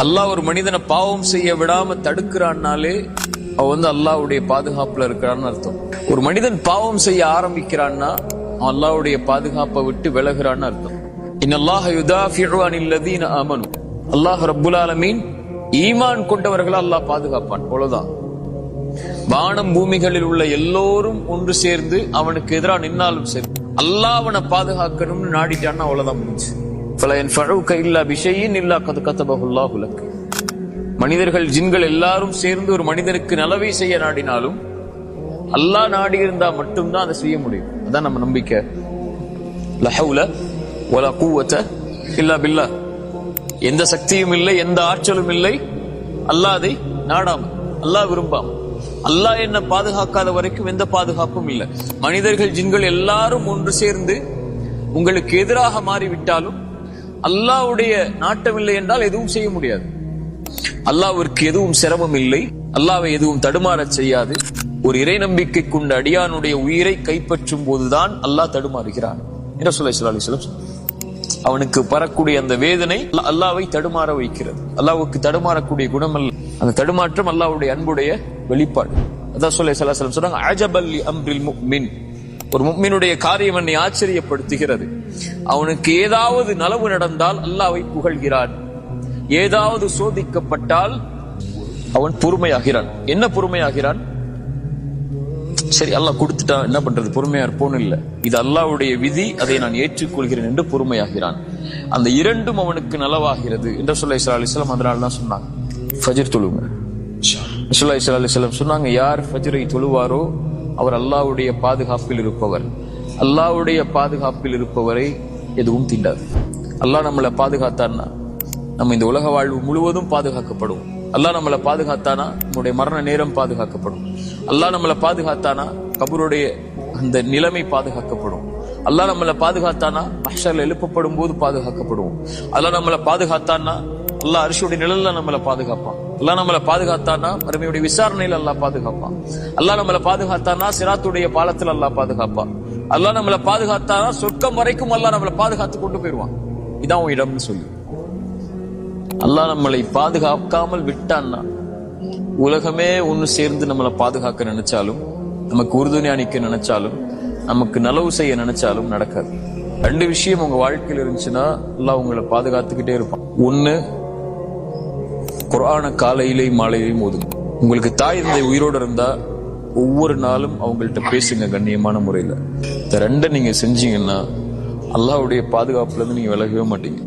அல்லாஹ் ஒரு மனிதனை பாவம் செய்ய விடாம தடுக்கிறான்னாலே அவன் அல்லாஹ்வுடைய பாதுகாப்புல இருக்கிறான்னு அர்த்தம். ஒரு மனிதன் பாவம் செய்ய ஆரம்பிக்கிறான்னா அவன் அல்லாஹ்வுடைய பாதுகாப்பை விட்டு விலகுறான்னு அர்த்தம். இன்னல்லாஹ யுதாஃபிஉ அனில் லதீன ஆமனு. அல்லாஹ் ரப்புல் ஆலமீன் ஈமான் கொண்டவர்களை அல்லாஹ் பாதுகாப்பான். அவ்வளவுதான். வானம் பூமிகளில் உள்ள எல்லோரும் ஒன்று சேர்ந்து அவனுக்கு எதிராக நின்னாலும் சரி, அல்லாஹ் அவனை பாதுகாக்கணும்னு நாடிட்டான்னா அவ்வளவுதான் முடிஞ்சு. மனிதர்கள் ஜின்கள் எல்லாரும் சேர்ந்து ஒரு மனிதனுக்கு நலவை செய்ய நாடினாலும் அல்லாஹ் நாடி இருந்தா மட்டும்தான் அதை செய்ய முடியும். அதான் நம்ம நம்பிக்கை. லா ஹவுல வலா குவத இல்லா பில்லாஹ். எந்த சக்தியும் இல்லை, எந்த ஆற்றலும் இல்லை அல்லாஹ் அதை நாடாம, அல்லாஹ் விரும்பாம. அல்லாஹ் என்ன பாதுகாக்காத வரைக்கும் எந்த பாதுகாப்பும் இல்லை. மனிதர்கள் ஜின்கள் எல்லாரும் ஒன்று சேர்ந்து உங்களுக்கு எதிராக மாறிவிட்டாலும் அல்லாஹ்வுடைய நாட்டம் இல்லை என்றால் எதுவும் செய்ய முடியாது. அல்லாஹ்விற்கு எதுவும் சிரமம் இல்லை, அல்லாஹ்வை எதுவும் தடுமாறச் செய்யாது. ஒரு இறை நம்பிக்கை கொண்ட அடியானுடைய உயிரை கைப்பற்றும் போதுதான் அல்லாஹ் தடுமாறுகிறான். ரசூலுல்லாஹி ஸல்லல்லாஹு அலைஹி வஸல்லம் அவனுக்கு பரக்கூடிய அந்த வேதனை அல்லாஹ்வை தடுமாற வைக்கிறது. அல்லாஹ்வுக்கு தடுமாறக்கூடிய குணம் அல்ல, அந்த தடுமாற்றம் அல்லாஹ்வுடைய அன்புடைய வெளிப்பாடு. அதான் ரசூலுல்லாஹி ஸல்லல்லாஹு அலைஹி வஸல்லம் சொன்னாங்க, அஜபல் லி அம்ரில் முஃமின். ஒரு முஃமினுடைய காரியம் என்னை ஆச்சரியப்படுத்துகிறது. அவனுக்கு ஏதாவது நலவு நடந்தால் அல்லாஹ்வை புகழ்கிறான், ஏதாவது சோதிக்கப்பட்டால் அவன் பொறுமையாகிறான். என்ன பொறுமையாகிறான்? சரி, அல்லாஹ் கொடுத்துட்டான், என்ன பண்றது, பொறுமையா இருப்போன்னு இல்ல, இது அல்லாஹ்வுடைய விதி, அதை நான் ஏற்றுக்கொள்கிறேன் என்று பொறுமையாகிறான். அந்த இரண்டும் அவனுக்கு நலவாகிறது என்று ரசூலுல்லாஹி ஸல்லல்லாஹு அலைஹி வஸல்லம் அதனால தான் சொன்னாங்க, ஃபஜ்ர் தொழுங்க. ரசூலுல்லாஹி ஸல்லல்லாஹு அலைஹி வஸல்லம் சொன்னாங்க, யார் ஃபஜ்ரை தொழுவாரோ அவர் அல்லாஹ்வுடைய பாதுகாப்பில் இருப்பவர். அல்லாஹ்வுடைய பாதுகாப்பில் இருப்பவரை எதுவும் தீண்டாது. அல்லாஹ் நம்மளை பாதுகாத்தான்னா நம்ம இந்த உலக வாழ்வு முழுவதும் பாதுகாக்கப்படும். அல்லாஹ் நம்மளை பாதுகாத்தானா நம்முடைய மரண நேரம் பாதுகாக்கப்படும். அல்லாஹ் நம்மளை பாதுகாத்தானா கபருடைய அந்த நிலைமை பாதுகாக்கப்படும். அல்லாஹ் நம்மளை பாதுகாத்தானா மஹ்ஷர்ல எழுப்பப்படும் போது பாதுகாக்கப்படுவோம். அல்லாஹ் நம்மளை பாதுகாத்தானா அல்லாஹ் அர்ஷுடைய நிழல்ல நம்மளை பாதுகாப்பான். அல்லாஹ் நம்மளை பாதுகாத்தானா மறுமையுடைய விசாரணையில் அல்லாஹ் பாதுகாப்பான். அல்லாஹ் நம்மளை பாதுகாத்தானா சிராத்துடைய பாலத்தில் அல்லாஹ் பாதுகாப்பான். அல்லாஹ் நம்மளை பாதுகாத்தானா சொர்க்கம் வரைக்கும் அல்லாஹ் நம்மளை பாதுகாத்து கொண்டு போயிடுவான். இதான் உன் இடம்னு சொல்லி. அல்லாஹ் நம்மளை பாதுகாக்காமல் விட்டான்னா உலகமே ஒன்னு சேர்ந்து நம்மளை பாதுகாக்க நினைச்சாலும், நமக்கு உறுதுணை அணிக்க நினைச்சாலும், நமக்கு நலவு செய்ய நினைச்சாலும் நடக்காது. ரெண்டு விஷயம் உங்க வாழ்க்கையில் இருந்துச்சுன்னா அல்லாஹ் உங்களை பாதுகாத்துக்கிட்டே இருப்பான். ஒண்ணு, குர்ஆனை காலையிலேயும் மாலையிலையும் ஓதுங்க. உங்களுக்கு தாய் தந்தை உயிரோடு இருந்தா ஒவ்வொரு நாளும் அவங்கள்ட்ட பேசுங்க கண்ணியமான முறையில. இந்த ரெண்டை நீங்க செஞ்சீங்கன்னா அல்லாஹ்வுடைய பாதுகாப்புல இருந்து நீங்க விலகவே மாட்டீங்க.